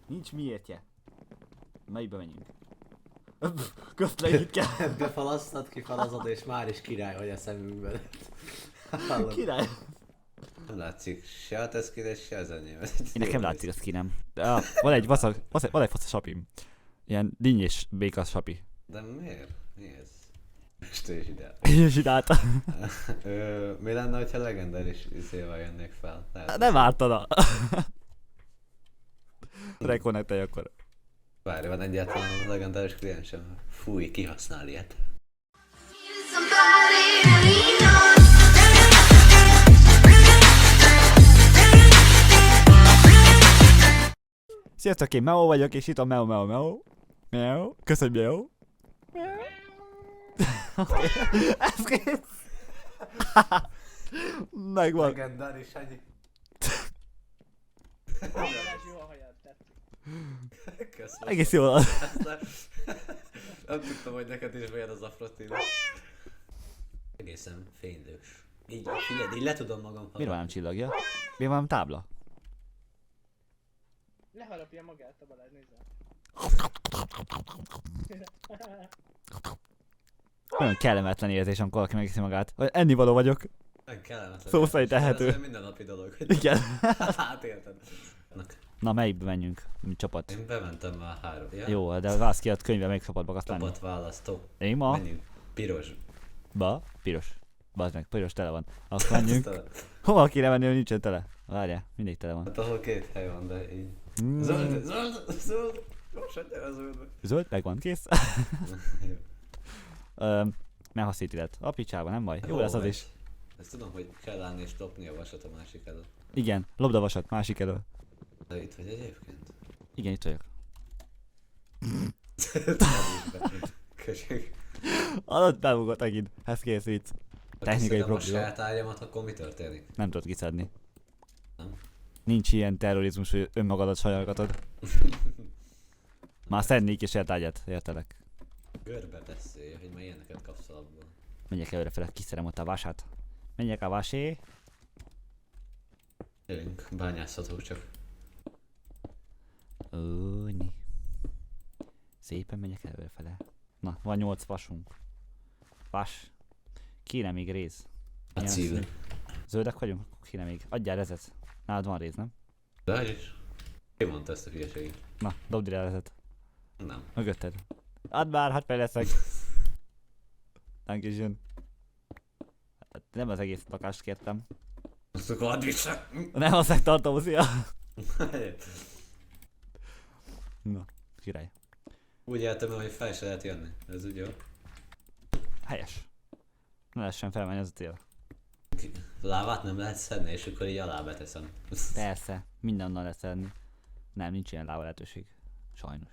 Nincs miértje. Melyikbe menjünk? Köztleg itt kell. Befalasztad, kifalazod és már is király vagy a szemünkben. Király. Nem látszik se a te skined, se az enyém. Én nekem látszik a skinem. Van egy fasz sapim. Ilyen dinnyés békasz sapi. De miért? Mi ez? Most ő is ide. Én is csinálta. Mi lenne, hogyha legendáris izével jönnék fel? Nem ártana. Reconnectelj akkor. Várj, van egyáltalán a legendáris kliensem. Fúj, kihasznál ilyet. Sziasztok, én Meo vagyok, és itt a Meo. Köszönj, Meo. Ez kész. Megvan. Legendáris annyi. Köszönöm. Egész jól. Nem tudtam, hogy neked is olyan az afrotin. Egészen fénylős. Így, figyeld, így le tudom magam hallani. Miért van nem csillagja? Miért van nem tábla? Leharapja magát a Balázs, nézd el. Olyan kellemetlen érzés, amikor valaki megiszi magát. Ennivaló vagyok. Nem kellemetlen. Szó szerint tehető. Ez mindennapi dolog. Igen. Hát érted. Na, melyikbe menjünk? Mi csapat? Én bementem már 3. Ja? Jó, de válasz ki a könyvbe, melyik csapatba akarsz lenni. Csapat választó. Én ma? Menjünk. Piros. Piros. Bazd meg, piros tele van. Akkor menjünk. Hova kéne menni, hogy nincsen tele? Várjál, mindig tele van. Hát ahol 2 hely van, de így. Mm. Zöld. Gyorsan gyere a zöldbe. Zöld, megvan, kész. Meghaszít illet. A picsába, nem baj. Jó lesz az is. Ezt tudom, hogy kell állni és lopni a vasat a másik elől. Igen, lopd a vasat, másik elől. De itt vagy egyébként? Igen, itt vagyok. Köszönjük. Alatt bemugott megint. Ez kész vicc. Technikai Ha probléma. saját ágyamat, akkor mi történik? Nem tudod kiszedni. Nem? Nincs ilyen terrorizmus, hogy önmagadat sajnálgatod. Már szednék és ágyat, értelek. Görbe beszélj, hogy már ilyeneket kapsz alapból. Menjek előrefele, kiszerem ott a vasát. Menjek a vasé. Gyerünk, bányászhatók csak. Úni. Szépen menjek előrefele. Na, van 8 vasunk. Vas. Kéne még réz. A Milyen cív. színű? Zöldek vagyunk? Kéne még. Adjál rezet. Nálad van réz, nem? De hogy is? Ki mondta ezt a hülyeséget? Na, dobd ide rezet. Nem. Mögötted. Add már, hadd fejleszek. Dankeschön. Hát nem az egész lakást kértem. Azt akkor add vissza! Nem a szektartom, szia! Na, király. Úgy éltem el, hogy fel se lehet jönni. Ez úgy jó. Helyes. Ne lehessen felmenni az a tél. Lávát nem lehet szedni, és akkor így alá beteszem. Persze, mindennel lesz enni. Nem, nincs ilyen láva lehetőség. Sajnos.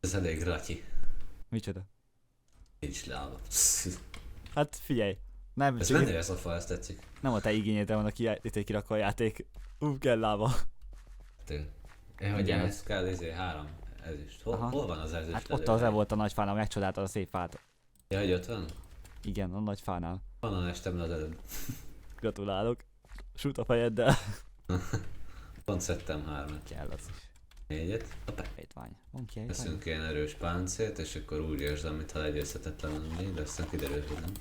Ez elég ratyi. Micsoda? Nincs láva. Hát figyelj. Nem, Ez csak menő ez a fa, ezt tetszik. nem a te igényedre van, itt egy kirakó a játék. Kell láva. Hogy Igen. ez kell, ezért 3 ezüst. Aha. Hol van az ezüst? Hát ott az el volt a nagy fánál, megcsodáltad a szép fát. Ja, hogy ott van? Igen, a nagy fánál. Honnan estem le az előbb? Gratulálok. Sút a fejeddel. Pont szedtem 3-at. Kell az is. 4-et. Hoppá. Étvány. Van ki egy Veszünk ilyen erős páncélt, és akkor úgy érzem, mintha legyőzhetetlen lenni, de aztán kiderül, hogy nem.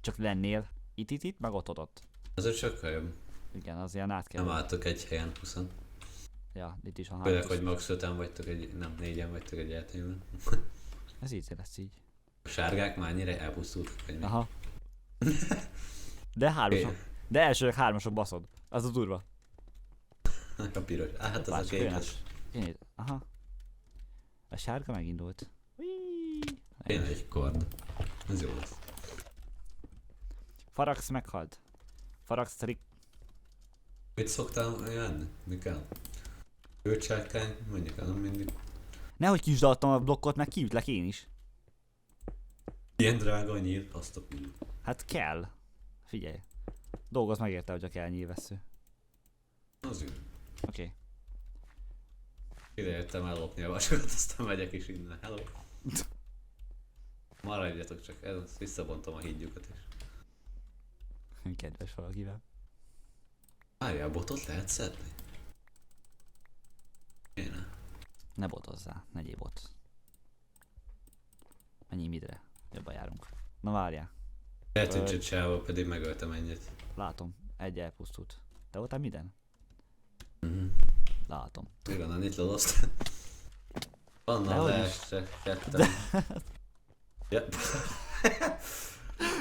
Csak lennél itt, meg ott. Az ott sokkal jobb. Igen, az ilyen át kell. Nem álltok egy helyen 20. Ja, itt is a Főleg, hátos. hogy max 5-en vagytok nem 4-en vagytok egy játékban. Ez így lesz így. A sárgák már annyira elpusztultak, hogy mi? Aha. De hármasok. De elsőleg hármasok baszod. Az a durva. A piros. Hát az a Hoppás, kékes. Aha. A sárga megindult. Én egy kord. Ez jó lesz. Farax meghalt. Farax trik. Mit szoktál jönni? Mi kell? Őrcsákány? Mondjuk el, nem mindig. Nehogy kisdaltam a blokkot, meg kiütlek én is. Ilyen drága a nyíl, azt a kúl. Hát kell. Figyelj. Dolgoz megérte, hogy kell nyilvessző. Az jó. Oké. Ide jöttem ellopni a vasokat, aztán megyek is innen. Hello. Maradjatok csak, ezt visszabontom a hídjukat is. Kedves valakivel. Várjál, botot lehet szedni? Ne botozzál, ne gyéb bot. Menjünk midre. Jobban járunk. Na várjál. Eltűnt a csávó, pedig megöltem ennyit. Látom. Egy elpusztult. Te voltál miden? Látom. Mi van, annyit loloztál? Vannak Dehogy is. leestek, ketten. Ja.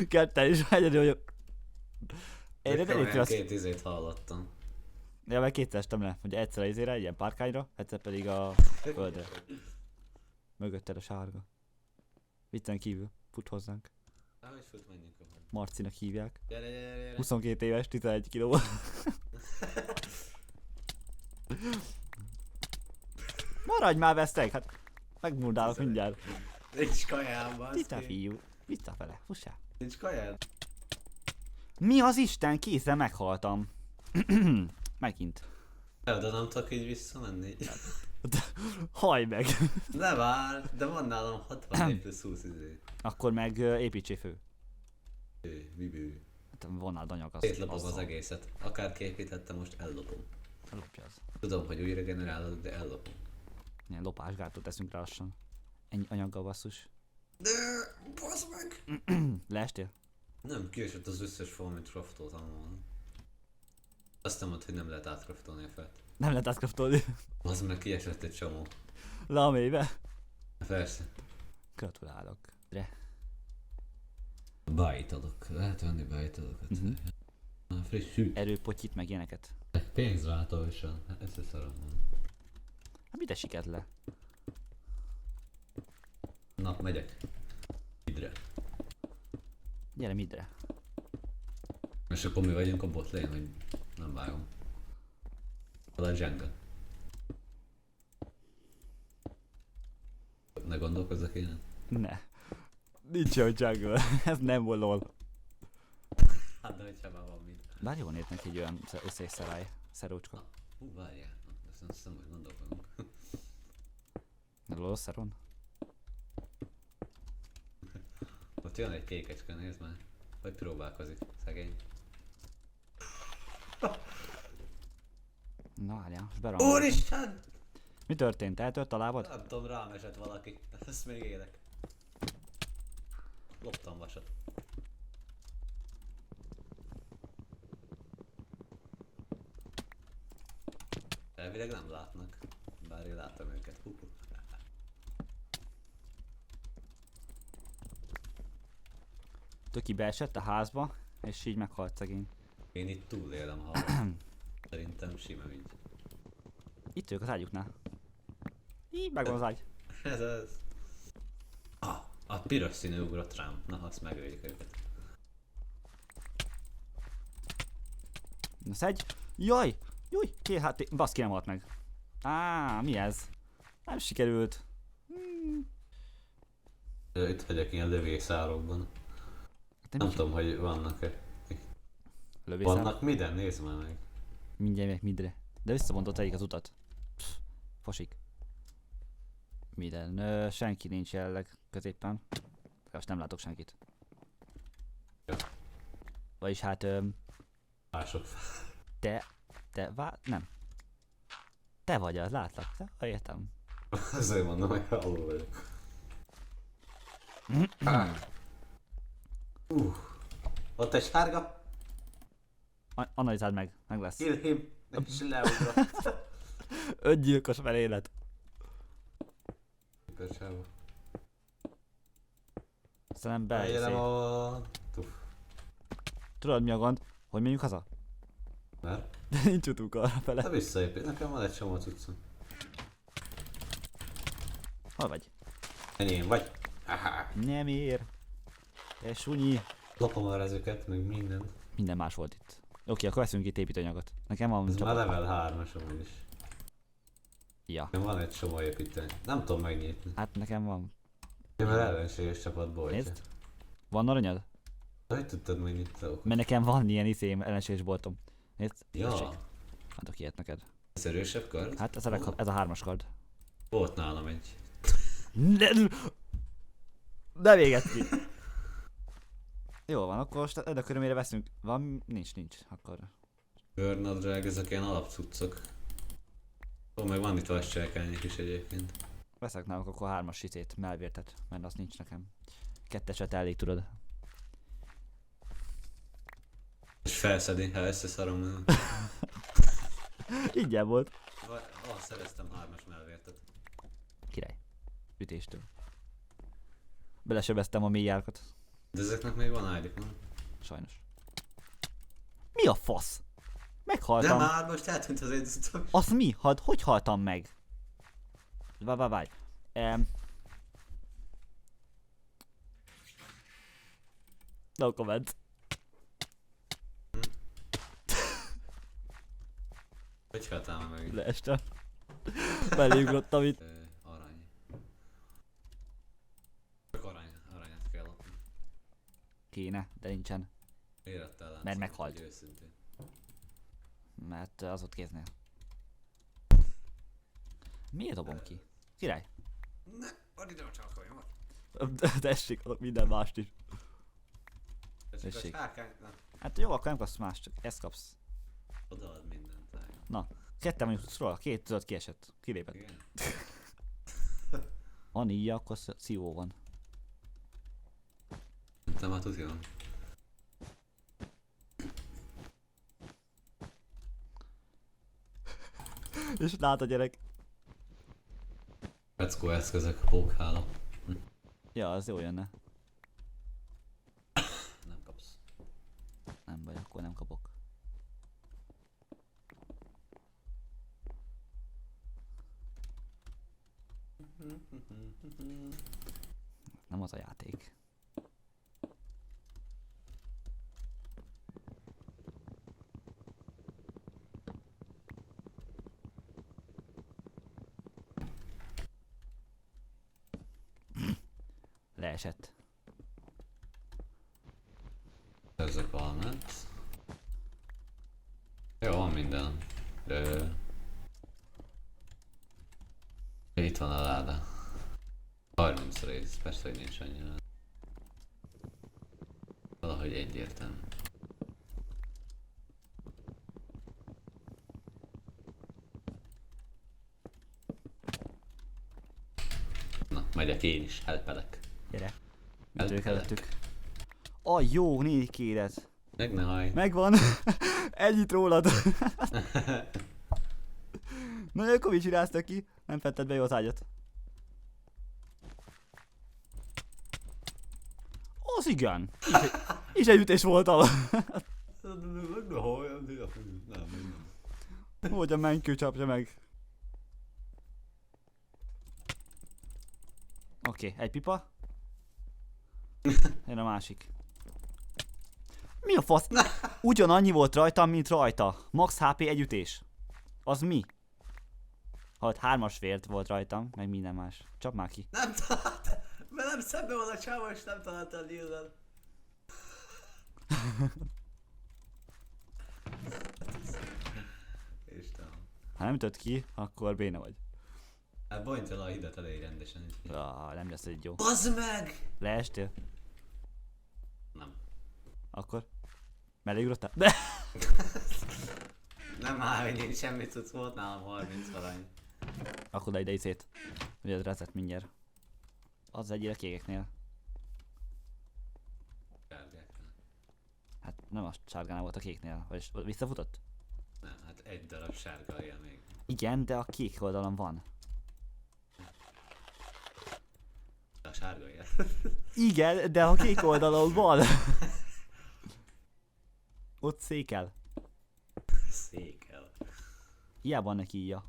Ketten is egyedül vagyok. Én nem Nekem elég azt... két izét hallottam. Ja, meg kétszer estem le. Ugye egyszer az izére, egy ilyen párkányra, egyszer pedig a földre. Mögötted a sárga. Viccen kívül. Fut hozzánk. Ahogy fut, menjünk a hang. Marcinak hívják. Gyere, gyere, gyere. 22 éves, 11 kiló. Maradj már, vesztek! Hát megmurdálok mindjárt. Nincs kajám, baszki. Itt a fiú. Visszafele. Fussál. Nincs kajám. Mi az Isten? Kézzel meghaltam. Megint. De nem tudok így visszamenni. Hajj meg. Ne vár, de van nálam 64 plusz 20 izé. Akkor meg építsé fő. Bibő. Hát vonnád anyag az. Szétlopom az azzal. egészet. Akár képítettem, most ellopom. Lopja az. Tudom, hogy újra generálod, de ellopom. Ilyen lopásgátot teszünk rá lassan. Ennyi anyaggal basszus. De, basz meg! Leestél? Nem, kiesett az összes fa, amit craftoltam volna. Azt nem mondd, hogy nem lehet átcraftolni a fát. Nem lehet átkraftolni. Az meg kiesett egy csomó. Le a mélybe. Persze. Gratulálok. De. Bájtalok. Lehet venni bájtalokat. Friss süt. Erőpotyit meg ilyeneket. Pénzváltósan. Hát ez a szarom van. Hát mit esik le? Na, megyek. Idre. Gyere midre. És akkor mi vagyunk a botlane, hogy nem vágom. A jungle. Ne gondolkozzak én. Ne. Nincs olyan jungle. Ez nem volt lol. Hát de hogyha már van mind. Bár jól néznek egy olyan összeszeráj. Szerócska. Hú, várjál. Azt hiszem, hogy gondolkodunk. Lol szeron? Ott jön egy kékecske, nézd már. Hogy próbálkozik, szegény. Na várjál, most berangolt. Úristen! Mi történt? Eltört a lábad? Nem tudom, rám esett valaki. Ezt még élek. Loptam vasat. Elvileg nem látnak. Bár én láttam őket. Töki beesett a házba, és így meghalt szegény. Én itt túlélem, ha szerintem sima így. Itt ők az ágyuknál. Így megvan az ágy. Ez az. Ah, a piros színű ugrott rám. Na, azt megöljük őket. Na szedj! Jaj! Júj! Baszki nem halt meg. Á, mi ez? Nem sikerült. Itt vagyok ilyen lövészárokban. Nem tudom, hogy vannak-e. Lövészár. Vannak minden? Nézd már meg. Mindjárt megyek midre. De visszavontott egyik az utat. Pff, fosik. Minden. Senki nincs jelenleg középen. Most nem látok senkit. Ja. Vagyis hát Mások. nem. Te vagy az, látlak. Te? Értem. Azért mondom, hogy alul vagyok. Ott egy sárga. Analizáld meg lesz. Kill him. És leugrott. Öngyilkos felélet. Köszönöm. Szerintem Bejelem bejössz. a... Tudod mi a gond? Hogy menjünk haza? Mert? De nincs utunk arra De fele. visszaépít. Nekem van egy csomó cuccom. Hol vagy? Enyém vagy? Haha. Nem ér. Te sunyi. Lopom a rezüket, meg minden. Minden más volt itt. Oké, akkor veszünk itt építőanyagot. Nekem van Ez csak... már level 3-as amúgy is. Ja. Nekem van egy csomó építeni. Nem tudom megnyitni. Hát nekem van. Én már ellenséges csapatból vagyok. Nézd. Van aranyad? De hogy tudtad megnyitni? Mert nekem van ilyen ellenséges boltom. Nézd. Ja. Tessék. Adok ilyet neked. Ez erősebb kard? Hát ez a 3-as kard. Volt nálam egy. Ne véged ki! Jó van, akkor most ennek körülmére veszünk. Van? Nincs. Akkor. Bőrnadrág, ezek ilyen alapcuccok. meg van itt vascselkányék is egyébként. Veszek náluk akkor 3-as izét, melvértet, mert az nincs nekem. 2-eset elég tudod. És felszedi, ha összeszarom. Ingyen volt. Szereztem 3-as melvértet. Király. Ütéstől. Belesebeztem a mély árkat. De ezeknek még van ágyuk, nem? Sajnos. Mi a fasz? Meghaltam. De már most eltűnt az egy Az mi? Hogy haltam meg? Várj. No comment. Hogy haltál már meg? Leestem. Beléugrottam itt. Arany. Csak aranyat kell lopni. Kéne, de nincsen. Érettel látszom, Mert meghalt. hogy őszintén. Mert az ott kéznél. Miért dobom ki? Király. Ne, add ide a csalkoljamat. Tessék, adok minden mást is. Csak a Tessék. sárkány, na, Hát jó, akkor nem kapsz más, csak ezt kapsz. odaad mindent. Na, ketten mondjuk tudsz róla, 2 tudod kiesett. Kilépett. Igen. Aníja, akkor szívó van. Te már tudja. És lát a gyerek. Peckó eszközök, pókhála. Ja, az jó jönne. Nem kapsz. Nem baj, akkor nem kapok. Nem az a játék. Leesett. Ezek valamit. Jó, van minden. Itt van a láda. 30 rész, persze, hogy nincs annyira. Valahogy egyértelmű. Na, megyek én is, helpelek. Gyere. Helpelek. Ütők előttük. A jó, 4 kéret. Meg ne hajj. Megvan. Ennyit rólad. Na jó, akkor mit csinálsz ki? Nem fetted be jó az ágyat. Az igen. Is egy ütés voltam. Meg ne hajj, nem. Hogy a menykő csapja meg. Oké, egy pipa. Jön a másik. Mi a fasz? Ugyanannyi volt rajtam, mint rajta. Max HP egy ütés. Az mi? Hát 3-as vért volt rajtam, meg minden más. Csap már ki. Nem találtál, mert nem szembe van a csáva, és nem találtál Lillen. Istenem. Ha nem ütött ki, akkor béna vagy. Hát bontsd el a hidat elég rendesen. Így. Nem lesz egy jó. Bazd meg! Leestél? Nem. Akkor? Melégugrottál? De! Nem áll, hogy én semmit tudsz, volt nálam 30 arany. Akkor ide izét. Ugye az rezet mindjárt. Az egyre kékeknél. Sárgáknál. Hát nem a sárgánál volt a kéknél. Vagyis visszafutott? Nem, hát egy darab sárga ilyen még. Igen, de a kék oldalon van. A sárga ilyen. Igen, de a kék oldalon van. Ott székel. Székel. Hiába van neki íja.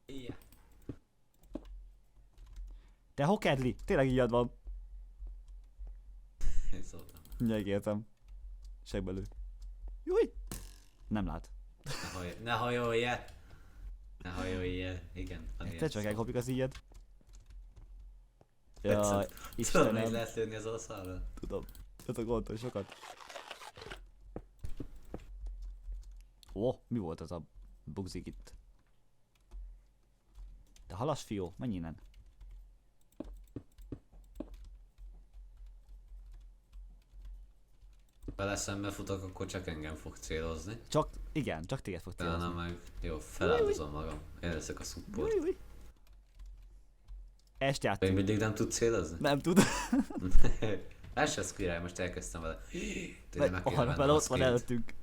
Ilyen. Te hokedli, tényleg íjad van. Én szóltam. Megértem. Segbelő. Júj! Nem lát. Ne hajolj el! Ne hajolj el! Igen, van Te ilyen csak szó. elkopjuk az íjad. Tetszett. Jaj, Tudom, hogy Istenem. lehet lőni az aszalra. Tudom. Ez a gondol sokat. Ó, mi volt az a bugzik itt? Te halas fió, menj innen. Vele szembe futok, akkor csak engem fog célozni. Csak, igen, csak téged fog Utána célozni. meg, jó, feláldozom magam. Én leszek a support. Új. Est Még játszunk. mindig nem tud célozni? Nem tud. Ez se király, most elkezdtem vele. Tényleg meg kéne Arra vennem fel a ott van skint. előttünk.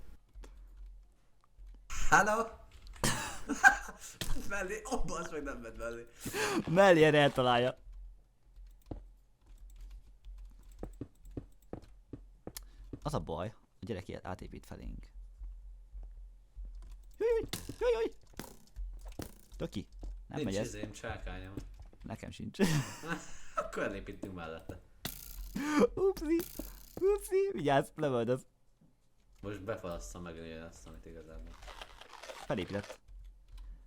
Hello? Mellé, basz meg nem ment mellé. Mellien eltalálja. Az a baj, a gyerek ilyet átépít felénk. Jaj. Töki, nem megy Nincs ez. izém, csákányom. Nekem sincs. Akkor elépítünk mellette. Upsi, vigyázz, lövöldöz. Most befalasztom meg azt, amit igazából. Felépített.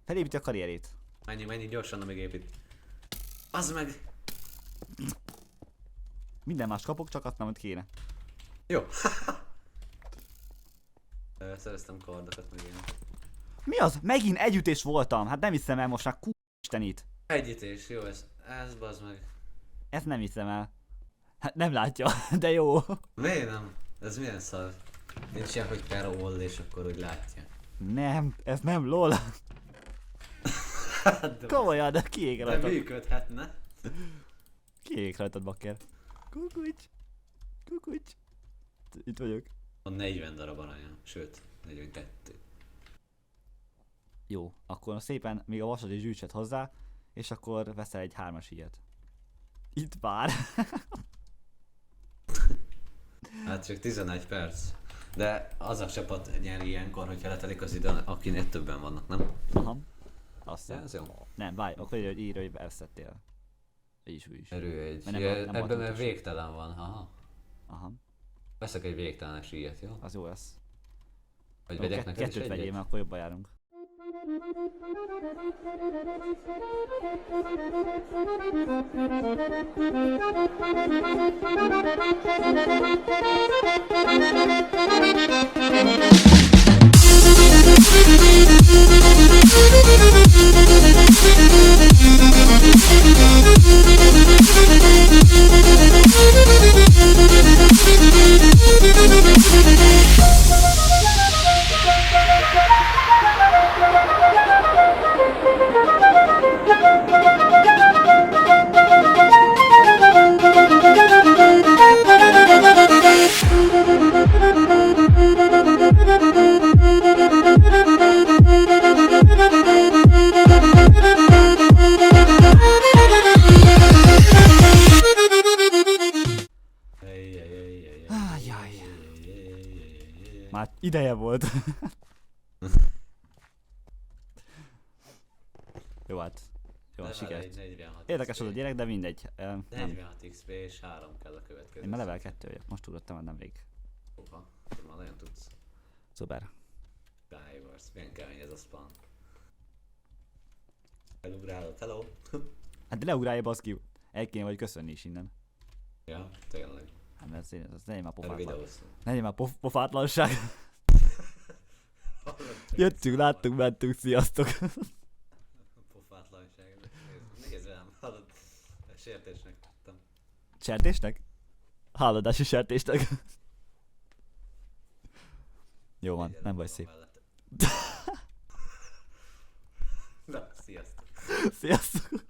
Felépíti a karrierét. Mennyi gyorsan, amíg épít. Az meg! Minden más kapok, csak azt nem, hogy kéne. Jó. Szereztem kardokat meg én. Mi az? Megint együttés voltam. Hát nem hiszem el most már istenit. Egyítés, jó, ez bazd meg. Ezt nem hiszem el. Hát nem látja, de jó. Miért nem? Ez milyen szar? Nincs ilyen, hogy Carol és akkor úgy látja. Nem, ez nem lol. Komolyan, de kiég De rajtad. működhetne. Kiég rajtad, bakker. Kukucs. Itt vagyok. A 40 darab aranyam, sőt, 42. Jó, akkor szépen még a vasat is gyűjtsed hozzá, és akkor veszel egy 3-as ilyet. Itt vár. Hát csak 11 perc. De az a csapat nyer ilyenkor, hogyha letelik az idő, akinél többen vannak, nem? Aha. Azt Ja, hiszem. ez jó. Nem, várj, akkor írja, hogy elszettél. Így is, úgy is. Erő egy. Mert nem- Ja, nem volt ebben mert utas. végtelen van, aha. Aha, Veszek egy végtelenes ilyet, jó? az jó lesz. Vagy Jó, vegyek neked is kettőt vegyél, egyet? mert akkor jobban járunk. Ájjaj. Már ideje volt. Jó hát. Jó, Level sikert. egy 46 Érdekes XP. az a gyerek, de mindegy. Nem. 46 XP és 3 kell a következő. Én már level 2 vagyok, most tudottam, hogy nem vég. Oha, akkor már nagyon tudsz. Szuper. Divers, milyen kemény ez a spawn. Elugrálod, hello. Hát de leugrálja baszki. El kéne vagy köszönni is innen. Ja, tényleg. Hát mert ez legyen már Meg pofátlan. videózunk. Legyen már pofátlanság. Jöttünk, láttunk, mentünk, sziasztok. Pofátlanság. Nézd rám, hallod? Sértésnek tettem. Sertésnek? Háladási sertésnek. Jó van, Figyelem, nem vagy van szép. mellette. Na, sziasztok. Sziasztok.